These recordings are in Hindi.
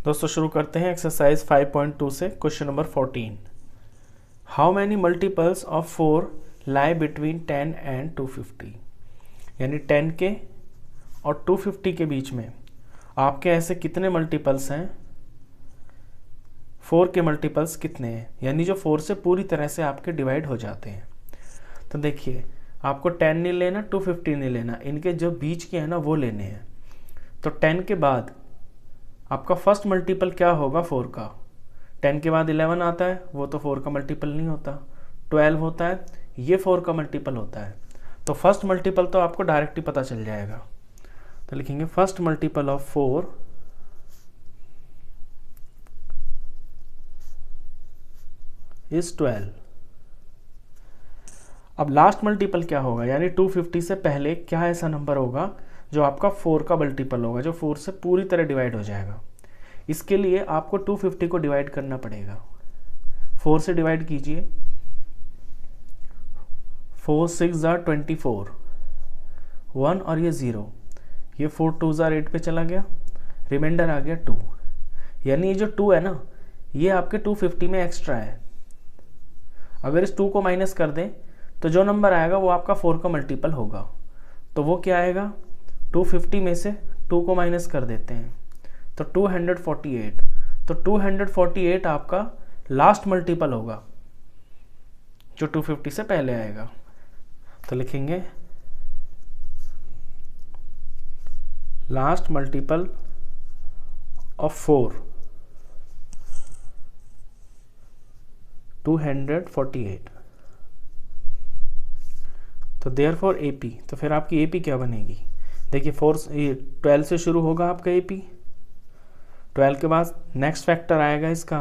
दोस्तों शुरू करते हैं एक्सरसाइज 5.2 से question number 14। How many multiples of 4 lie between 10 and 250। यानी 10 के और 250 के बीच में आपके ऐसे कितने मल्टीपल्स हैं, 4 के मल्टीपल्स कितने हैं, यानी जो 4 से पूरी तरह से आपके डिवाइड हो जाते हैं। तो देखिए, आपको 10 नहीं लेना, 250 नहीं लेना, इनके जो बीच के हैं ना वो लेने हैं। तो 10 के बाद आपका फर्स्ट मल्टीपल क्या होगा 4 का। 10 के बाद 11 आता है, वो तो 4 का मल्टीपल नहीं होता। 12 होता है, ये 4 का मल्टीपल होता है। तो फर्स्ट मल्टीपल तो आपको डायरेक्ट ही पता चल जाएगा। तो लिखेंगे फर्स्ट मल्टीपल ऑफ 4 इज 12। अब लास्ट मल्टीपल क्या होगा, यानी 250 से पहले क्या ऐसा नंबर होगा जो आपका 4 का मल्टीपल होगा, जो 4 से पूरी तरह डिवाइड हो जाएगा। इसके लिए आपको 250 को डिवाइड करना पड़ेगा। 4 से डिवाइड कीजिए, 4 6 जार 24, 1 और ये 0, ये 4 2 जार 8 पे चला गया, रिमाइंडर आ गया 2। यानी ये जो 2 है ना, ये आपके 250 में एक्स्ट्रा है। अगर इस 2 को माइनस कर दें तो जो नंबर आएगा वो आपका 4 का मल्टीपल होगा। तो वो क्या आएगा, 250 में से 2 को माइनस कर देते हैं तो 248। तो 248 आपका लास्ट मल्टीपल होगा जो 250 से पहले आएगा। तो लिखेंगे लास्ट मल्टीपल ऑफ 4 248। तो देयरफॉर AP, तो फिर आपकी AP क्या बनेगी, देखिए 12 से शुरू होगा आपका AP। 12 के बाद नेक्स्ट फैक्टर आएगा इसका,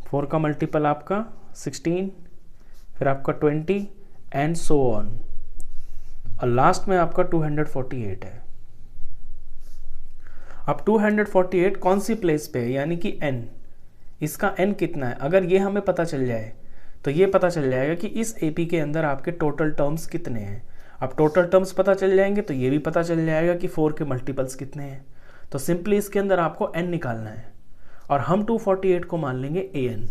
4 का मल्टीपल आपका 16, फिर आपका 20 एंड सो ऑन, और लास्ट में आपका 248 है। अब 248 कौन सी प्लेस पे है, यानी कि n, इसका n कितना है। अगर ये हमें पता चल जाए तो ये पता चल जाएगा कि इस AP के अंदर आपके टोटल टर्म्स कितने हैं। अब टोटल टर्म्स पता चल जाएंगे तो ये भी पता चल जाएगा कि 4 के मल्टीपल्स कितने हैं। तो सिंपली इसके अंदर आपको n निकालना है और हम 248 को मान लेंगे an।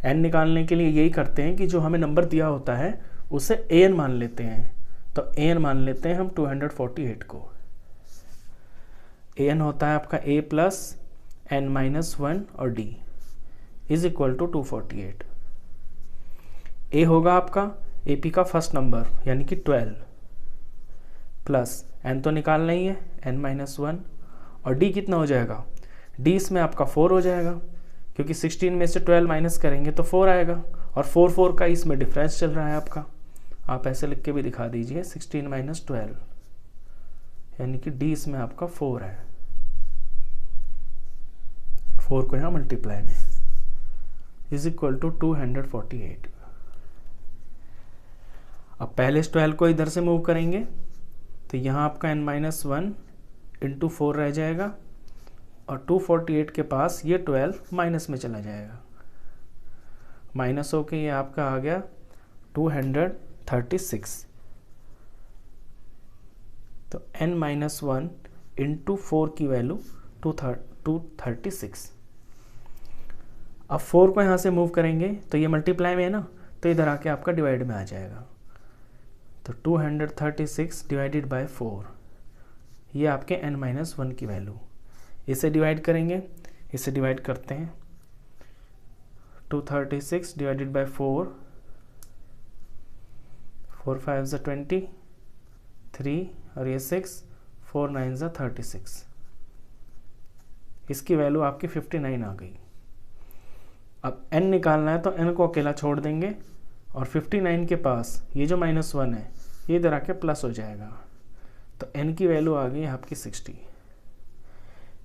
n निकालने के लिए यही करते हैं कि जो हमें नंबर दिया होता है उसे an मान लेते हैं। तो an मान लेते हैं हम 248 को। an होता है आपका a प्लस n-1 और d is equal to 248। a होगा आपका AP का फर्स्ट नंबर यानी कि 12 प्लस n तो निकालना ही है n-1, और d कितना हो जाएगा, d इसमें आपका 4 हो जाएगा, क्योंकि 16 में से 12 माइनस करेंगे तो 4 आएगा, और 4 का इसमें डिफरेंस चल रहा है आपका। आप ऐसे लिख के भी दिखा दीजिए 16 माइनस 12, यानी कि d इसमें आपका 4 है। 4 को यहाँ मल्टीप्लाई में इज इक्वल टू 248। अब पहले इस 12 को इधर से मूव करेंगे तो यहाँ आपका n-1 इंटू 4 रह जाएगा, और 248 के पास ये 12 माइनस में चला जाएगा, माइनस होके ये आपका आ गया 236। तो n-1 इंटू 4 की वैल्यू 236। अब 4 को यहाँ से मूव करेंगे तो ये मल्टीप्लाई में है ना, तो इधर आके आपका डिवाइड में आ जाएगा। तो 236 डिवाइडेड बाय 4, ये आपके n-1 की वैल्यू। इसे डिवाइड करेंगे, इसे डिवाइड करते हैं, 236 डिवाइडेड बाय 4, 4 5 ज़ा 20, 3 और ये 6, 4 9 ज़ा 36। इसकी वैल्यू आपकी 59 आ गई। अब n निकालना है तो n को अकेला छोड़ देंगे, और 59 के पास ये जो -1 है ये इधर आके प्लस हो जाएगा। तो n की वैल्यू आ गई आपकी 60,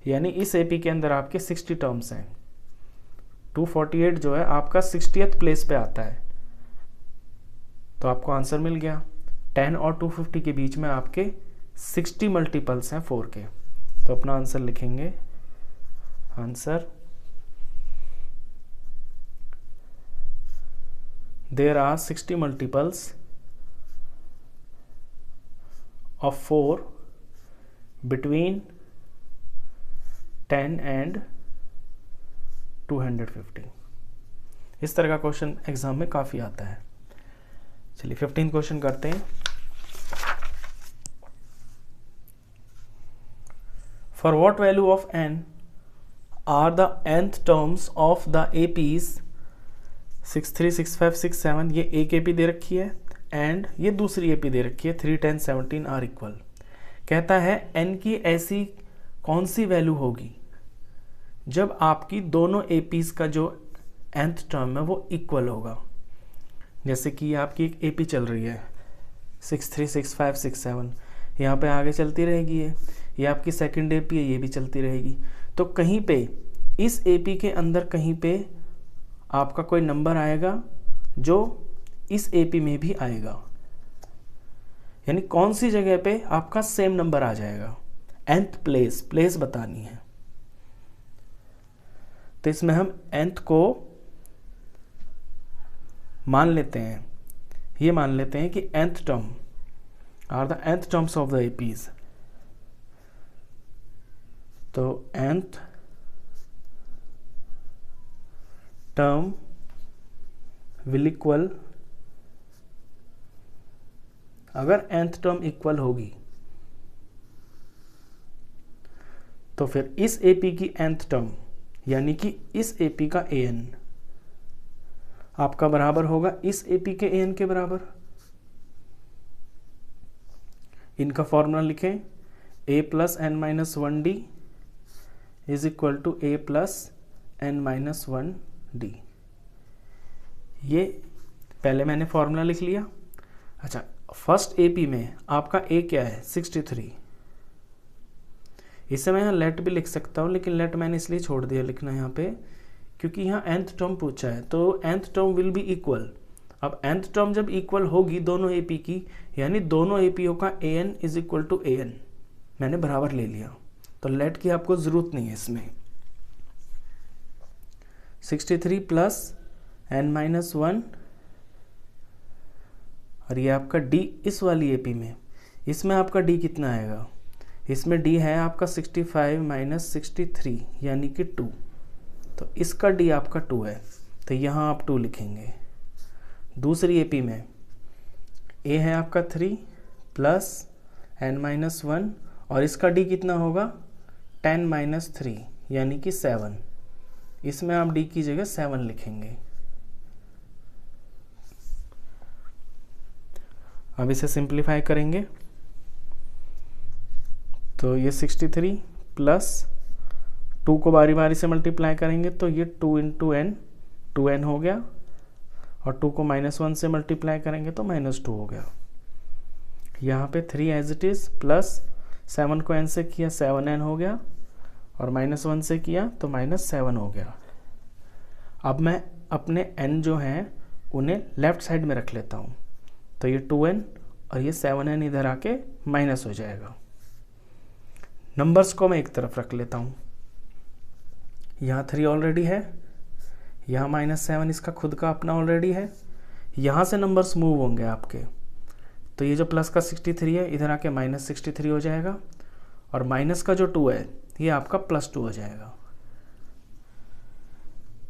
यानी इस AP के अंदर आपके 60 टर्म्स हैं। 248 जो है आपका 60th प्लेस पे आता है। तो आपको आंसर मिल गया। 10 और 250 के बीच में आपके 60 मल्टीपल्स हैं 4 के। तो अपना आंसर लिखेंगे, answer there are 60 multiples of 4 between 10 and 250। इस तरह का क्वेश्चन एग्जाम में काफ़ी आता है। चलिए 15 क्वेश्चन करते हैं। For what value of n are the nth terms of the APs 63, 65, 67, ये एक AP दे रखी है एंड ये दूसरी AP दे रखी है 3, 10, 17 आर इक्वल। कहता है n की ऐसी कौन सी वैल्यू होगी जब आपकी दोनों APs का जो nth टर्म है वो इक्वल होगा। जैसे कि ये आपकी एक AP चल रही है 63, 65, 67, यहाँ पे आगे चलती रहेगी ये आपकी सेकंड AP है, ये भी चलती रहेगी। तो कहीं पे इस AP के अंदर कहीं पे आपका कोई नंबर आएगा जो इस AP में भी आएगा, यानी कौन सी जगह पे आपका सेम नंबर आ जाएगा। nth प्लेस बतानी है। तो इसमें हम nth को मान लेते हैं, ये मान लेते हैं कि nth term are the nth terms of the APs। तो nth टर्म विल इक्वल, अगर nth टर्म इक्वल होगी तो फिर इस AP की nth टर्म यानी कि इस AP का an आपका बराबर होगा इस AP के an के बराबर। इनका फॉर्मूला लिखें, a plus n minus 1d is equal to a plus n minus 1d। ये पहले मैंने फॉर्मूला लिख लिया। अच्छा, फर्स्ट AP में आपका a क्या है 63। इसे मैं यहाँ लेट भी लिख सकता हूँ, लेकिन लेट मैंने इसलिए छोड़ दिया लिखना यहाँ पे क्योंकि यहाँ nth टर्म पूछा है। तो nth term will be equal. अब nth टर्म जब इक्वल होगी दोनों AP की, यानी दोनों APO का an is equal to an मैंने बराबर ले लिया। तो लेट की आपको ज़रूरत नहीं है इसमें। 63 प्लस n माइनस 1 और ये आपका d इस वाली AP में, इसमें आपका d कितना आएगा, इसमें d है आपका 65 माइनस 63 यानी कि 2। तो इसका d आपका 2 है, तो यहाँ आप 2 लिखेंगे। दूसरी AP में a है आपका 3 प्लस n माइनस 1 और इसका d कितना होगा 10 माइनस 3 यानी कि 7। इसमें आप d की जगह 7 लिखेंगे। अब इसे सिंप्लीफाई करेंगे तो ये 63 प्लस 2 को बारी बारी से मल्टीप्लाई करेंगे तो ये 2 इंटू n 2n हो गया, और 2 को माइनस 1 से मल्टीप्लाई करेंगे तो माइनस 2 हो गया। यहाँ पे 3 एज इट इज़ प्लस 7 को n से किया 7n हो गया, और माइनस 1 से किया तो माइनस 7 हो गया। अब मैं अपने n जो हैं उन्हें लेफ्ट साइड में रख लेता हूँ, तो ये 2n और ये 7n इधर आके माइनस हो जाएगा। नंबर्स को मैं एक तरफ रख लेता हूँ। यहाँ 3 ऑलरेडी है, यहाँ माइनस 7 इसका खुद का अपना ऑलरेडी है। यहाँ से नंबर्स मूव होंगे आपके, तो ये जो प्लस का 63 है इधर आके माइनस 63 हो जाएगा, और माइनस का जो 2 है ये आपका प्लस 2 हो जाएगा।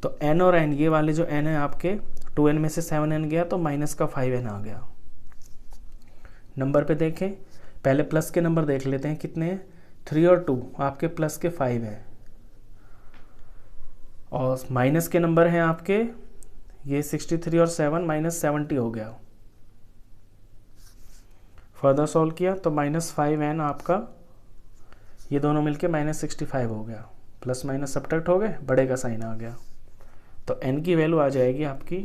तो n और n, ये वाले जो n है आपके 2n में से 7n गया तो माइनस का 5n आ गया। नंबर पे देखें, पहले प्लस के नंबर देख लेते हैं कितने हैं। 3 और 2 आपके प्लस के 5 है, और माइनस के नंबर हैं आपके ये 63 और 7 माइनस 70 हो गया। फर्दर सॉल्व किया तो माइनस 5n आपका, ये दोनों मिलके माइनस 65 हो गया। प्लस माइनस सब्ट्रैक्ट हो गए, बड़े का साइन आ गया। तो n की वैल्यू आ जाएगी आपकी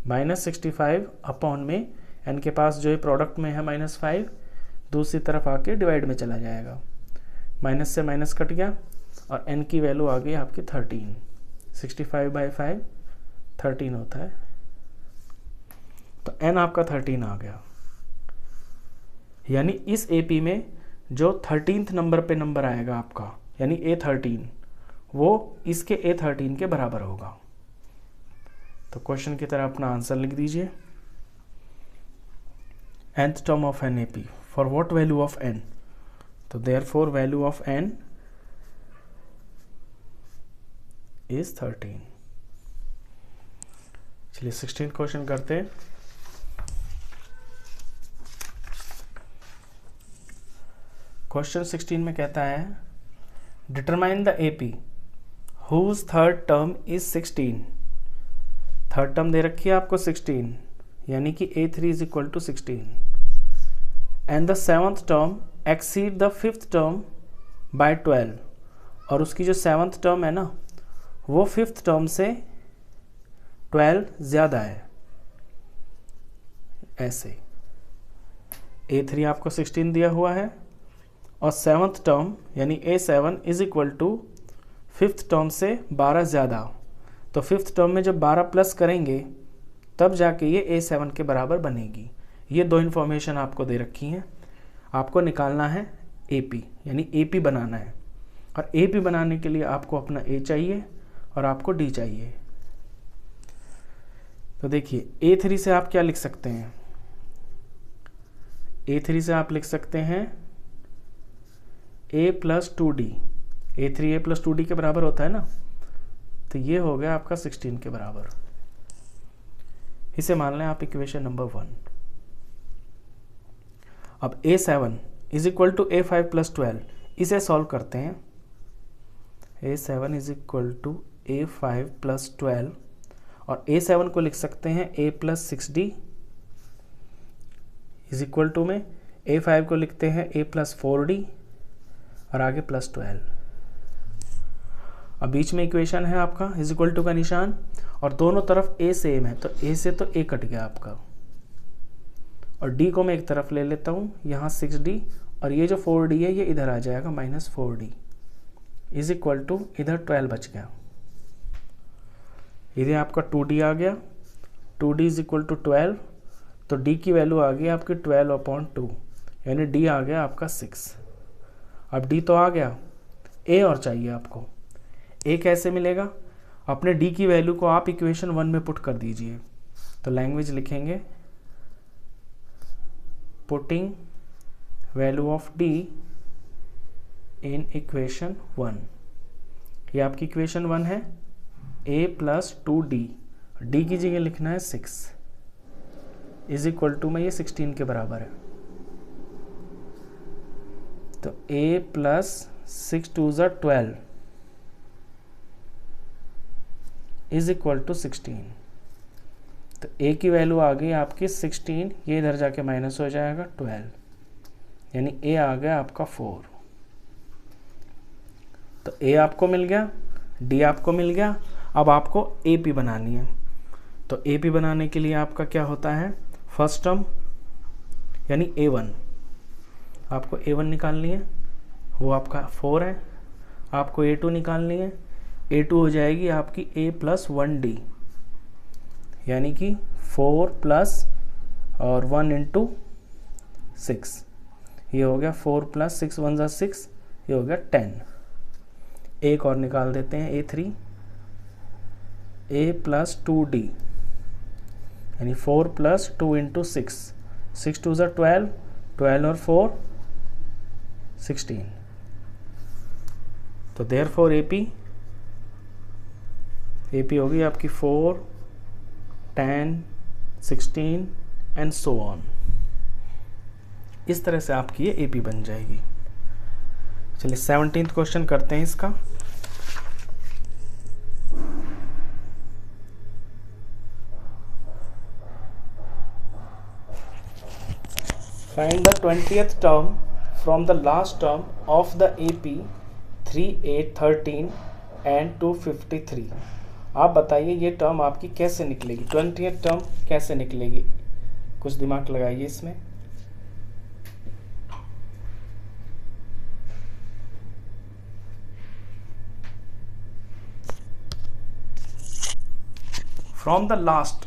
माइनस 65 अपॉन में n के पास जो है प्रोडक्ट में है माइनस 5, दूसरी तरफ आके डिवाइड में चला जाएगा। माइनस से माइनस कट गया और n की वैल्यू आ गई आपकी 13। 65 बाई 5 13 होता है, तो n आपका 13 आ गया। यानी इस AP में जो 13th नंबर पे नंबर आएगा आपका, यानी A13, वो इसके A13 के बराबर होगा। तो क्वेश्चन की तरह अपना आंसर लिख दीजिए। nth term of an AP, for what value of n? तो therefore value of n is 13। चलिए 16 क्वेश्चन करते हैं। क्वेश्चन 16 में कहता है determine the AP whose third term is 16। Third term दे रखी है आपको 16, यानी कि A3 is equal to 16, and the seventh term exceed the fifth term by 12, और उसकी जो सेवंथ टर्म है ना वो फिफ्थ टर्म से 12 ज़्यादा है। ऐसे A3 आपको 16 दिया हुआ है और सेवंथ टर्म यानी A7 is equal to fifth term से 12 ज़्यादा। तो फिफ्थ टर्म में जब 12 प्लस करेंगे तब जाके ये A7 के बराबर बनेगी। ये दो इन्फॉर्मेशन आपको दे रखी हैं। आपको निकालना है AP, यानी AP बनाना है, और AP बनाने के लिए आपको अपना A चाहिए और आपको D चाहिए। तो देखिए A3 से आप क्या लिख सकते हैं, A3 से आप लिख सकते हैं A plus 2D। A3 A plus 2D के बराबर होता है ना, तो ये हो गया आपका 16 के बराबर। इसे मान लें आप इक्वेशन नंबर 1। अब A7 is equal to A5 plus 12, इसे सॉल्व करते हैं। A7 is equal to A5 plus 12, और A7 को लिख सकते हैं A plus 6D is equal to में A5 को लिखते हैं A प्लस 4D और आगे प्लस 12। अब बीच में इक्वेशन है आपका इज इक्वल टू का निशान, और दोनों तरफ A सेम है, तो A से तो A कट गया आपका, और D को मैं एक तरफ ले लेता हूँ, यहाँ 6D, और ये जो 4D है ये इधर आ जाएगा minus 4D is equal to इधर 12 बच गया। इधर आपका 2D आ गया, 2D इज इक्वल टू 12, तो D की वैल्यू आ गई आपकी 12/2, यानी D आ गया आपका 6। अब D तो आ गया, A और चाहिए आपको। A कैसे मिलेगा, अपने D की वैल्यू को आप इक्वेशन 1 में पुट कर दीजिए। तो लैंग्वेज लिखेंगे putting value of D in equation 1। ये आपकी इक्वेशन 1 है, A प्लस 2D, D की जगह लिखना है 6 इज इक्वल टू में ये 16 के बराबर है। तो A प्लस 6 2 ज़ा 12 इज इक्वल टू 16। तो A की वैल्यू आ गई आपकी 16, ये इधर जाके माइनस हो जाएगा 12, यानी A आ गया आपका 4। तो A आपको मिल गया, D आपको मिल गया। अब आपको AP बनानी है। तो AP बनाने के लिए आपका क्या होता है, फर्स्ट टर्म यानी A1, आपको A1 निकालनी है, वो आपका 4 है। आपको A2 निकालनी है, A2 हो जाएगी आपकी A प्लस 1D, यानी कि 4 प्लस और 1 इंटू 6, ये हो गया 4 प्लस 6 1 ज़ा 6, ये हो गया 10। एक और निकाल देते हैं A3, A प्लस 2D, यानी 4 प्लस 2 इंटू 6, 6 2 ज़ा 12, 12 और 4 16। तो देयरफॉर AP होगी आपकी 4 10 16 एंड सो ऑन। इस तरह से आपकी ये AP बन जाएगी। चलिए 17th क्वेश्चन करते हैं इसका। Find the 20th term from the last term of the AP 3 8 13 and 253। आप बताइए ये टर्म आपकी कैसे निकलेगी, 20th टर्म कैसे निकलेगी, कुछ दिमाग लगाइए इसमें। From the last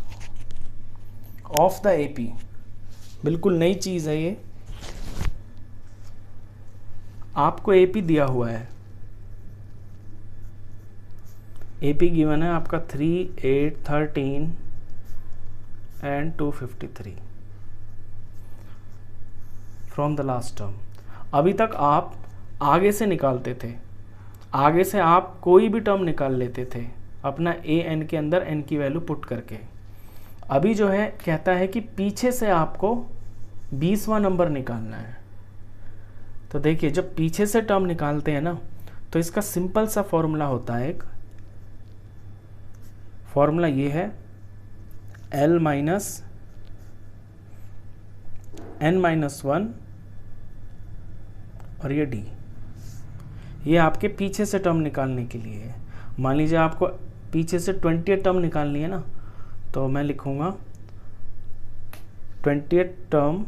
of the AP, बिल्कुल नई चीज है ये। आपको AP दिया हुआ है, AP गिवन है आपका 3 8 13 and 253 from the last term. अभी तक आप आगे से निकालते थे, आगे से आप कोई भी टर्म निकाल लेते थे अपना ए एन के अंदर एन की वैल्यू पुट करके। अभी जो है कहता है कि पीछे से आपको 20वां नंबर निकालना है। तो देखिए जब पीछे से टर्म निकालते हैं ना तो इसका सिंपल सा फॉर्मूला होता है, एक फॉर्मूला ये है L माइनस n-1 और ये D। ये आपके पीछे से टर्म निकालने के लिए है। मान लीजिए आपको पीछे से 20th टर्म निकालनी है ना, तो मैं लिखूंगा 20th टर्म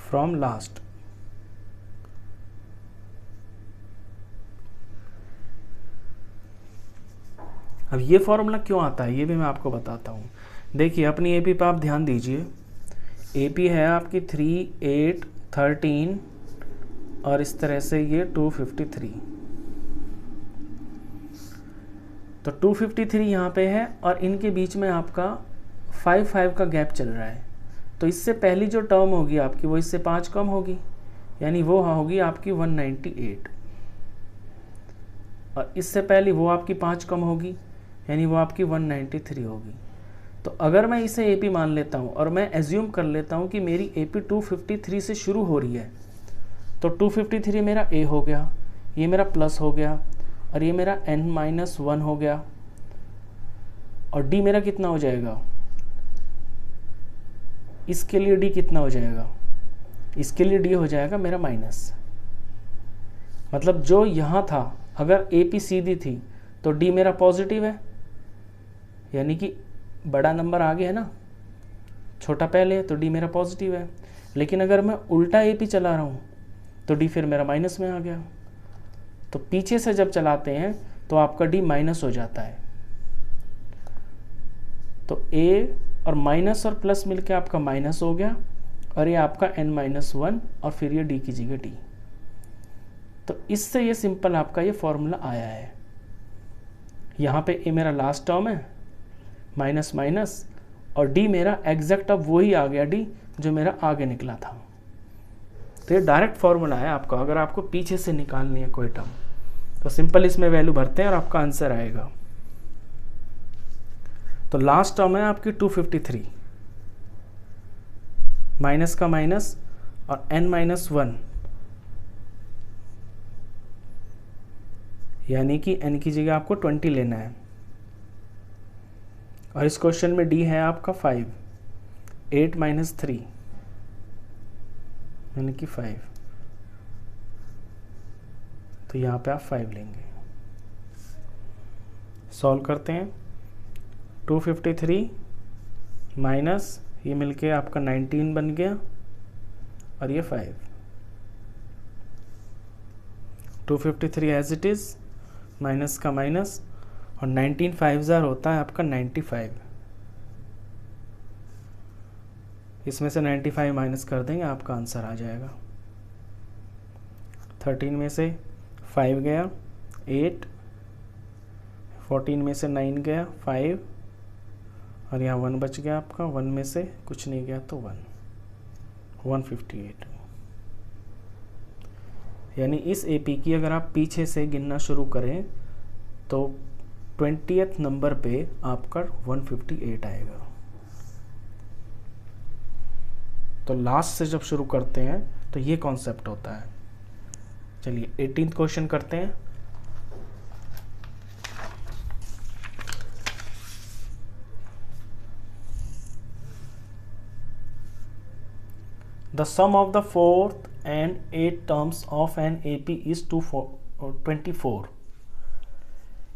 फ्रॉम लास्ट। अब ये फॉर्मूला क्यों आता है ये भी मैं आपको बताता हूँ। देखिए अपनी एपी पे आप ध्यान दीजिए, एपी है आपकी 3, 8, 13 और इस तरह से ये 253। तो 253 यहाँ पे है और इनके बीच में आपका 5 का गैप चल रहा है। तो इससे पहली जो टर्म होगी आपकी वो इससे 5 कम होगी, यानी वो होगी आपकी 198। और इससे पहली वो आपकी 5 कम होगी, यानी वो आपकी 193 होगी। तो अगर मैं इसे एपी मान लेता हूँ और मैं एज्यूम कर लेता हूँ कि मेरी एपी 253 से शुरू हो रही है, तो 253 मेरा ए हो गया, ये मेरा प्लस हो गया और ये मेरा n-1 हो गया। और डी मेरा कितना हो जाएगा, इसके लिए डी कितना हो जाएगा, इसके लिए डी हो जाएगा मेरा माइनस। मतलब जो यहाँ था अगर एपी सीधी थी तो डी मेरा पॉजिटिव है, यानी कि बड़ा नंबर आगे है ना, छोटा पहले है तो डी मेरा पॉजिटिव है। लेकिन अगर मैं उल्टा एपी चला रहा हूँ तो डी फिर मेरा माइनस में आ गया। तो पीछे से जब चलाते हैं तो आपका डी माइनस हो जाता है। तो ए और माइनस और प्लस मिलके आपका माइनस हो गया और ये आपका n-1 और फिर ये डी कीजिएगा डी। तो इससे ये सिंपल आपका ये फॉर्मूला आया है। यहाँ पे ए मेरा लास्ट टर्म है, माइनस माइनस, और डी मेरा एग्जैक्ट अब वही आ गया डी जो मेरा आगे निकला था। तो ये डायरेक्ट फॉर्मूला है आपका। अगर आपको पीछे से निकालनी है कोई टर्म तो सिंपल इसमें वैल्यू भरते हैं और आपका आंसर आएगा। तो लास्ट टर्म है आपकी 253, माइनस का माइनस और n-1, यानी कि n की जगह आपको 20 लेना है। और इस क्वेश्चन में डी है आपका 5, 8 - 3 यानी कि 5। तो यहाँ पे आप 5 लेंगे। सॉल्व करते हैं। 253 माइनस ये मिलके आपका 19 बन गया और ये 5। 253 एज इट इज़, माइनस का माइनस और 19 5 होता है आपका 95। इसमें से 95 माइनस कर देंगे, आपका आंसर आ जाएगा। 13 में से 5 गया 8, 14 में से 9 गया 5 और यहाँ 1 बच गया आपका। 1 में से कुछ नहीं गया तो 158। यानी इस एपी की अगर आप पीछे से गिनना शुरू करें तो 20th नंबर पे आपका 158 आएगा। तो लास्ट से जब शुरू करते हैं तो ये कॉन्सेप्ट होता है। चलिए 18th क्वेश्चन करते हैं। The sum of the 4th and 8th terms of an AP is 24।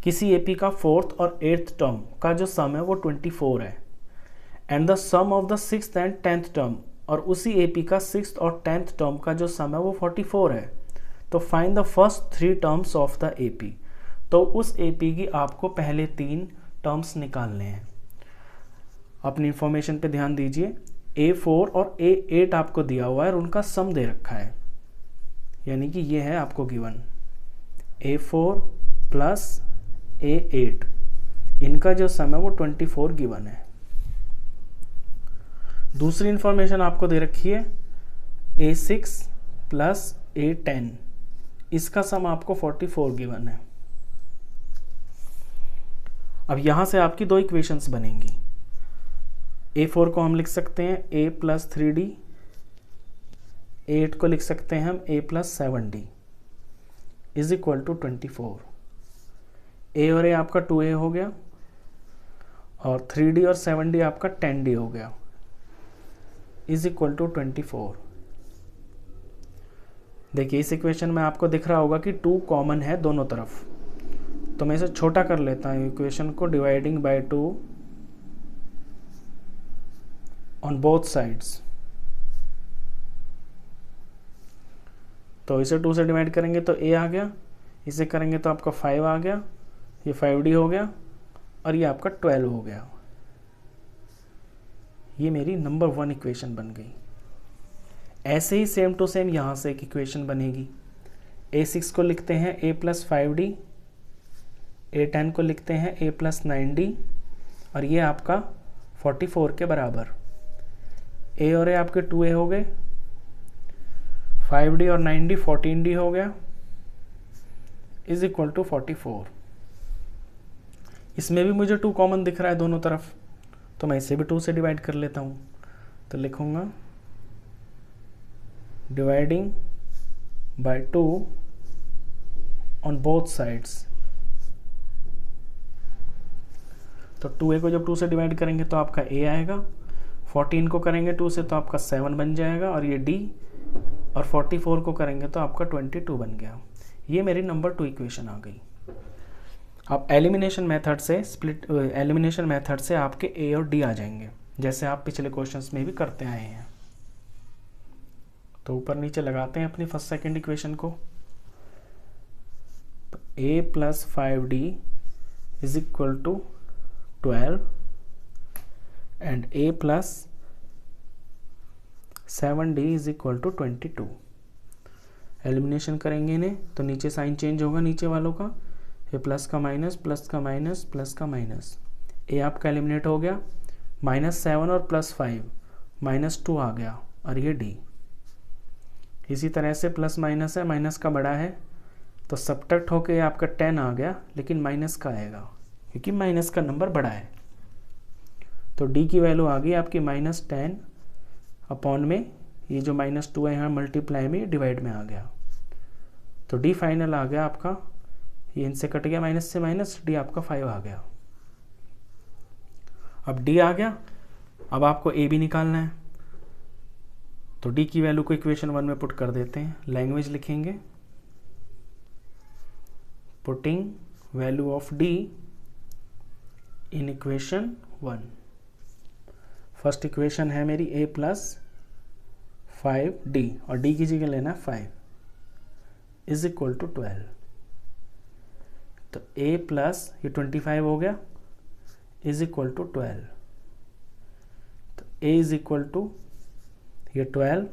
किसी AP का 4th और 8th टर्म का जो सम है वो 24 है। And the sum of the 6th and 10th term, और उसी AP का 6th और 10th टर्म का जो सम है वो 44 है। तो find the first 3 terms of the AP। तो उस AP की आपको पहले 3 टर्म्स निकालने हैं। अपनी इंफॉर्मेशन पे ध्यान दीजिए। A4 और A8 आपको दिया हुआ है और उनका सम दे रखा है, यानी कि ये है आपको गिवन A4 प्लस A8, इनका जो सम है वो 24 गिवन है। दूसरी इंफॉर्मेशन आपको दे रखी है A6 प्लस A10, इसका सम आपको 44 गिवन है। अब यहाँ से आपकी दो इक्वेशंस बनेंगी। A4 को हम लिख सकते हैं A प्लस 3D, A8 को लिख सकते हैं हम A plus 7D is equal to 24। A और A आपका 2A हो गया और 3D और 7D आपका 10D हो गया इज इक्वल टू 24। देखिए इस इक्वेशन में आपको दिख रहा होगा कि 2 कॉमन है दोनों तरफ, तो मैं इसे छोटा कर लेता हूँ इक्वेशन को, dividing by 2 on both sides. तो इसे 2 से डिवाइड करेंगे तो A आ गया, इसे करेंगे तो आपका 5 आ गया, ये 5D हो गया और ये आपका 12 हो गया। ये मेरी नंबर 1 इक्वेशन बन गई। ऐसे ही सेम टू सेम यहाँ से एक इक्वेशन बनेगी। A6 को लिखते हैं A प्लस 5D, A10 को लिखते हैं A प्लस 9D और ये आपका 44 के बराबर। A और A आपके 2A हो गए, 5D और 9D 14D हो गया इज इक्वल टू 44। इसमें भी मुझे 2 कॉमन दिख रहा है दोनों तरफ, तो मैं इसे भी 2 से डिवाइड कर लेता हूँ। तो लिखूँगा dividing by 2 on both sides. तो 2A को जब 2 से डिवाइड करेंगे तो आपका A आएगा, 14 को करेंगे 2 से तो आपका 7 बन जाएगा और ये D, और 44 को करेंगे तो आपका 22 बन गया। ये मेरी नंबर 2 इक्वेशन आ गई। अब एलिमिनेशन मेथड से आपके A और D आ जाएंगे, जैसे आप पिछले क्वेश्चंस में भी करते आए हैं। तो ऊपर नीचे लगाते हैं अपनी फर्स्ट सेकंड इक्वेशन को। तो A plus 5D is equal to 12 and A plus 7D is equal to 22। Elimination करेंगे इन्हें तो नीचे साइन चेंज होगा नीचे वालों का, ये प्लस का माइनस, प्लस का माइनस, प्लस का माइनस। A आपका एलिमिनेट हो गया, -7 और +5 -2 आ गया और ये D। इसी तरह से प्लस माइनस है, माइनस का बड़ा है तो सब्ट्रैक्ट होके आपका 10 आ गया, लेकिन माइनस का आएगा क्योंकि माइनस का नंबर बड़ा है। तो D की वैल्यू आ गई आपकी -10 अपॉन में ये जो -2 है यहाँ मल्टीप्लाई में डिवाइड में आ गया। तो D फाइनल आ गया आपका, ये इनसे कट गया माइनस से माइनस, D आपका 5 आ गया। अब D आ गया, अब आपको A भी निकालना है। तो D की वैल्यू को इक्वेशन 1 में पुट कर देते हैं। लैंग्वेज लिखेंगे, putting value of D in equation 1। First equation है मेरी A प्लस 5D और D की जगह लेना 5 इज इक्वल टू 12। तो A प्लस ये 25 हो गया इज इक्वल टू 12। तो A इज इक्वल टू ये 12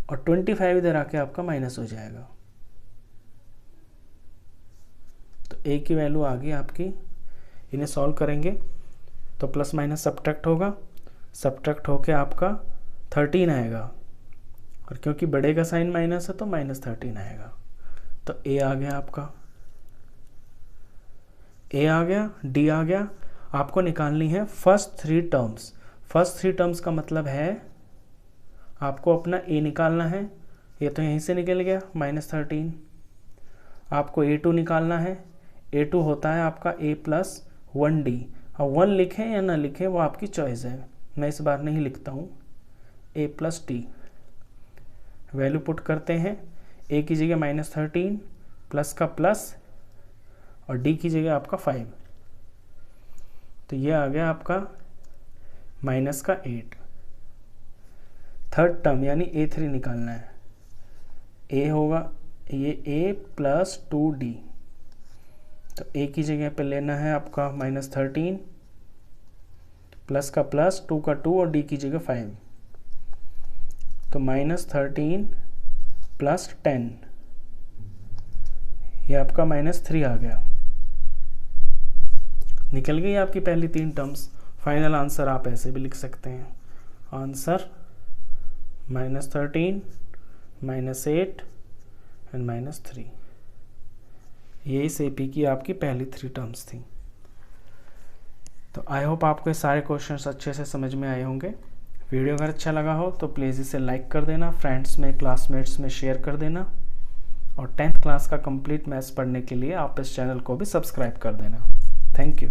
और 25 इधर आके आपका माइनस हो जाएगा। तो A की वैल्यू आ गई आपकी, इन्हें सॉल्व करेंगे तो प्लस माइनस सब्ट्रैक्ट होगा, सब्ट्रैक्ट होके आपका 13 आएगा और क्योंकि बड़े का साइन माइनस है तो -13 आएगा। तो A आ गया आपका, A आ गया, D आ गया। आपको निकालनी है फर्स्ट 3 टर्म्स। फर्स्ट 3 टर्म्स का मतलब है आपको अपना A निकालना है, ये तो यहीं से निकल गया -13। आपको A2 निकालना है, A2 होता है आपका A प्लस 1D। अब 1 लिखें या ना लिखें वो आपकी चॉइस है, मैं इस बार नहीं लिखता हूँ। A plus D value put करते हैं, A की जगह -13 प्लस का प्लस और D की जगह आपका 5। तो ये आ गया आपका माइनस का 8। थर्ड टर्म यानी A3 निकालना है। A होगा ये A प्लस 2D। तो A की जगह पे लेना है आपका -13 प्लस का प्लस 2 का 2 और D की जगह 5। तो -13 प्लस 10 ये आपका -3 आ गया। निकल गई आपकी पहली 3 टर्म्स। फाइनल आंसर आप ऐसे भी लिख सकते हैं, आंसर -13 -8 एंड -3। यही CP की आपकी पहली 3 टर्म्स थी। तो आई होप आपको ये सारे क्वेश्चंस अच्छे से समझ में आए होंगे। वीडियो अगर अच्छा लगा हो तो प्लीज़ इसे लाइक कर देना, फ्रेंड्स में, क्लासमेट्स में शेयर कर देना, और 10th क्लास का कंप्लीट मैथ्स पढ़ने के लिए आप इस चैनल को भी सब्सक्राइब कर देना। Thank you.